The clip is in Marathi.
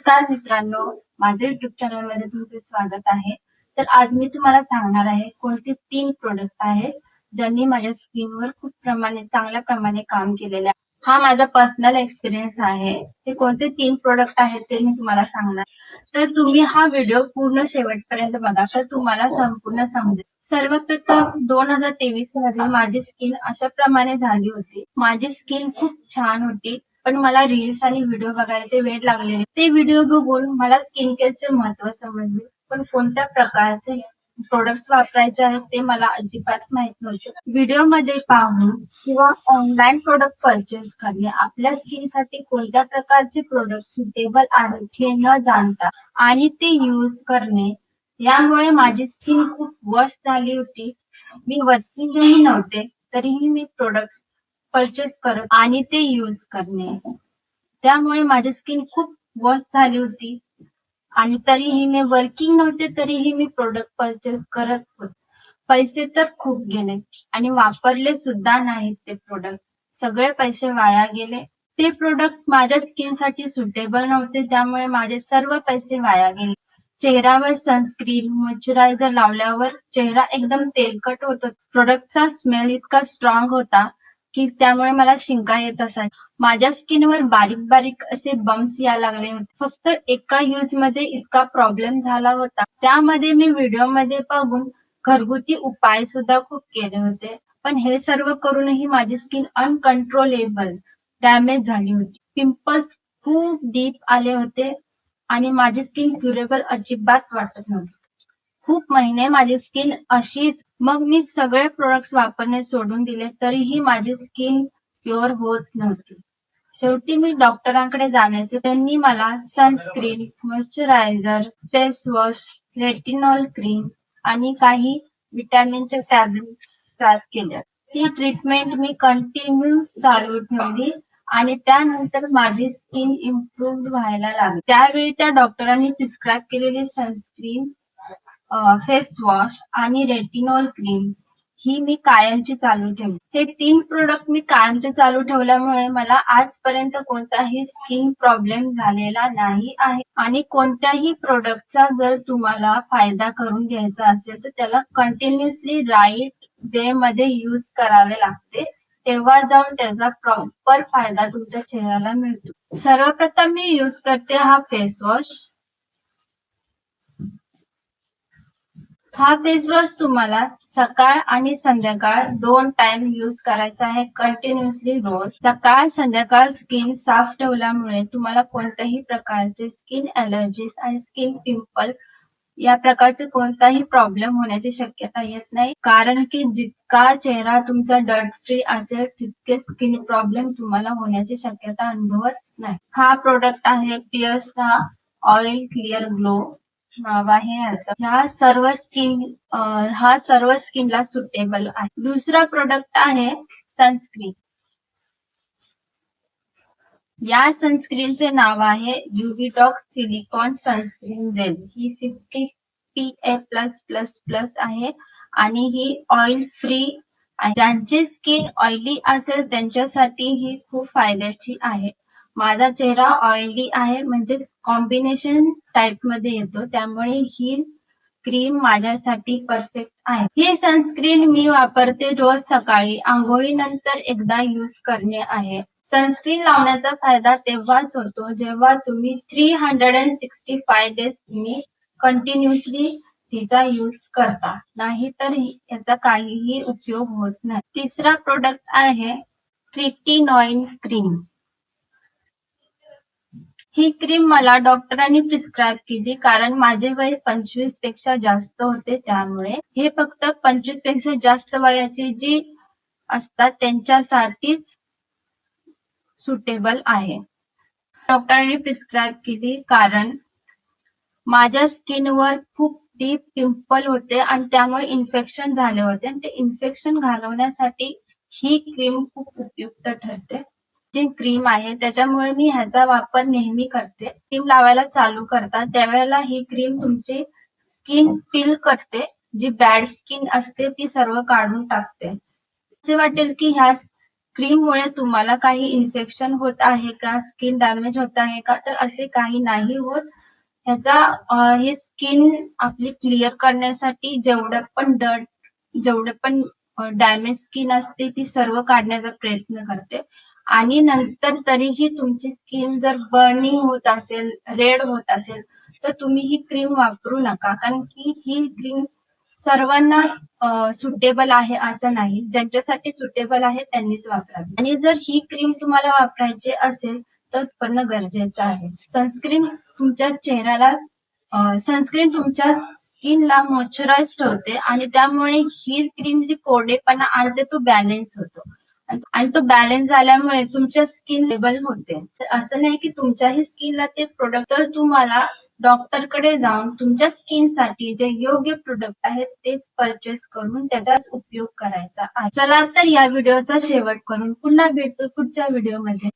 नमस्कार मित्रांनो, माझ्या युट्यूब चॅनल मध्ये तुमचे स्वागत आहे। तर आज मी तुम्हाला सांगणार आहे कोणते 3 प्रोडक्ट आहेत ज्यांनी माझ्या स्किनवर खूप चांगल्या प्रमाणे काम केलेले आहे। हा माझा पर्सनल एक्सपिरियन्स आहे। ते कोणते 3 प्रोडक्ट आहेत ते मी तुम्हाला सांगणार। तर तुम्ही हा व्हिडिओ पूर्ण शेवटपर्यंत बघा तर तुम्हाला संपूर्ण समजेल। सर्वप्रथम 2023 मध्ये माझी स्किन अशा प्रमाणे झाली होती। माझी स्किन खूप छान होती, पण मला रील्स आणि व्हिडिओ बघायचे वेड लागलेले। ते व्हिडिओ बघून मला स्किन केअरचे महत्त्व समजले, पण कोणत्या प्रकारचे प्रोडक्ट्स वापरायचे आहेत ते मला अजिबात माहित नव्हते। व्हिडिओमध्ये पाहून किंवा ऑनलाईन प्रोडक्ट परचेस करणे आपल्या स्किनसाठी कोणत्या प्रकारचे प्रोडक्ट सुटेबल आहेत हे न जाणता आणि ते यूज करणे, यामुळे माझी स्किन खूप वर्स्ट झाली होती। मी वर्किंगही नव्हते तरीही मी प्रोडक्ट्स परचेस करत आणि ते यूज करणे, त्यामुळे माझी स्किन खूप वर्स्ट झाली होती। आणि तरीही मी वर्किंग नव्हते तरीही मी प्रोडक्ट परचेस करत होते। पैसे तर खूप गेले आणि वापरले सुद्धा नाहीत ते प्रोडक्ट, सगळे पैसे वाया गेले। ते प्रोडक्ट माझ्या स्किनसाठी सुटेबल नव्हते, त्यामुळे माझे सर्व पैसे वाया गेले। चेहऱ्यावर सनस्क्रीन, मॉइश्चरायझर लावल्यावर चेहरा एकदम तेलकट होतो। प्रोडक्टचा स्मेल इतका स्ट्रॉंग होता की त्यामुळे मला शिंका येत असायच्या। माझ्या स्किनवर बारीक बारीक असे बम्प्स यायला लागले होते। फक्त एका यूज मध्ये इतका प्रॉब्लेम झाला होता। त्यामध्ये मी व्हिडिओमध्ये बघून घरगुती उपाय सुद्धा खूप केले होते, पण हे सर्व करूनही माझी स्किन अनकंट्रोलेबल डॅमेज झाली होती। पिंपल्स खूप डीप आले होते आणि माझी स्किन क्युरेबल अजिबात वाटत नव्हती। खूप महिने माझी स्किन अशीच, मग मी सगळे प्रोडक्ट्स वापरणे सोडून दिले तरीही माझी स्किन क्युअर होत नव्हती। शेवटी मी डॉक्टरांकडे जाण्याचे त्यांनी मला sunscreen, moisturiser, face wash, retinol cream आणि काही विटॅमिनचे टॅब्लेट्स स्टार्ट केल्या। ती ट्रीटमेंट मी कंटिन्यू चालू ठेवली आणि त्यानंतर माझी स्किन इम्प्रूव्ह व्हायला लागली। त्यावेळी त्या डॉक्टरांनी प्रिस्क्राइब केलेली सनस्क्रीन, फेस वॉश आणि रेटिनॉल क्रीम ही मी कायमची चालू ठेवली। हे 3 प्रोडक्ट मी कायमचे चालू ठेवल्यामुळे मला आजपर्यंत कोणताही स्किन प्रॉब्लेम झालेला नाही आहे। आणि कोणत्याही प्रोडक्टचा जर तुम्हाला फायदा करून घ्यायचा असेल तर त्याला कंटिन्युअसली राईट वे मध्ये यूज करावे लागते, तेव्हा जाऊन त्याचा प्रॉपर फायदा तुमच्या चेहऱ्याला मिळतो। सर्वप्रथम मी यूज करते हा फेस वॉश। हा फेस वॉश तुम्हाला सकाळ आणि संध्याकाळ 2 टाइम यूज करायचा आहे, कंटिन्युअसली रोज। सकाळ संध्याकाळ स्किन साफ ठेवल्यामुळे तुम्हाला कोणत्याही प्रकारचे स्किन ॲलर्जीज आणि स्किन पिंपल या प्रकारचे कोणताही प्रॉब्लेम होण्याची शक्यता येत नाही, कारण की जितका चेहरा तुमचा डर्ट फ्री असेल तितके स्किन प्रॉब्लेम तुम्हाला होण्याची शक्यता अनुभवत नाही। हा प्रोडक्ट आहे पिअर्सचा ऑइल क्लिअर ग्लो नाव आहे याचं। हा सर्व स्किनला सुटेबल आहे। दुसरा प्रोडक्ट आहे सनस्क्रीन। या सनस्क्रीनचे नाव आहे युव्हीटॉक्स सिलिकॉन सनस्क्रीन जेल। ही 50 PA+++ आहे आणि ही ऑइल फ्री आहे। ज्यांची स्किन ऑइली असेल त्यांच्यासाठी ही खूप फायद्याची आहे। माझा चेहरा ऑइली आहे, म्हणजे कॉम्बिनेशन टाइप मध्ये येतो, त्यामुळे ही क्रीम माझ्यासाठी परफेक्ट आहे। ही सनस्क्रीन मी वापरते रोज सकाळी आंघोळीनंतर एकदा यूज करणे आहे। सनस्क्रीन लावण्याचा फायदा तेव्हाच होतो जेव्हा तुम्ही 365 डेज तुम्ही कंटिन्युअसली तिचा यूज करता, नाहीतर याचा काहीही उपयोग होत नाही। तिसरा प्रोडक्ट आहे ट्रिटिनॉइन क्रीम। ही क्रीम मला डॉक्टरांनी प्रिस्क्राइब केली, कारण माझे वय 25 पेक्षा जास्त होते, त्यामुळे हे फक्त 25 पेक्षा जास्त वयाची जी असतात त्यांच्यासाठीच सुटेबल आहे। डॉक्टरांनी प्रिस्क्राइब केली कारण माझ्या स्किनवर खूप डीप पिंपल होते आणि त्यामुळे इन्फेक्शन झाले होते आणि ते इन्फेक्शन घालवण्यासाठी ही क्रीम खूप उपयुक्त ठरते। जी क्रीम आहे त्याच्यामुळे मी ह्याचा वापर नेहमी करते। क्रीम लावायला चालू करता त्यावेळेला ही क्रीम तुमची स्किन पील करते, जी बॅड स्किन असते ती सर्व काढून टाकते। असे वाटेल की ह्या क्रीममुळे तुम्हाला काही इन्फेक्शन होत आहे का, स्किन डॅमेज होत आहे का, तर असे काही नाही होत. हे स्किन आपली क्लिअर करण्यासाठी जेवढं पण डॅमेज स्किन असते ती सर्व काढण्याचा प्रयत्न करते. आणि नंतर तरीही तुमची स्किन जर बर्निंग होत असेल, रेड होत असेल, तर तुम्ही ही क्रीम वापरू नका. कारण की ही क्रीम सर्वांनाच सुटेबल आहे असं नाही. ज्यांच्यासाठी सुटेबल आहे त्यांनीच वापरावी. आणि जर ही क्रीम तुम्हाला वापरायची असेल तर करणं गरजेचं आहे. सनस्क्रीन तुमच्या स्किनला मॉइश्चराइज ठेवते आणि त्यामुळे ही क्रीम जी कोरडेपणा आणते तो बॅलन्स होतो. आणि तो बॅलन्स झाल्यामुळे तुमच्या स्किन लेबल होते. असं नाही की तुमच्याही स्किनला ते प्रोडक्ट, तर तुम्हाला डॉक्टरकडे जाऊन तुमच्या स्किनसाठी जे योग्य प्रोडक्ट आहेत तेच परचेस करून त्याचाच उपयोग करायचा आहे. चला तर या व्हिडिओचा शेवट करून पुन्हा भेटू पुढच्या व्हिडिओमध्ये.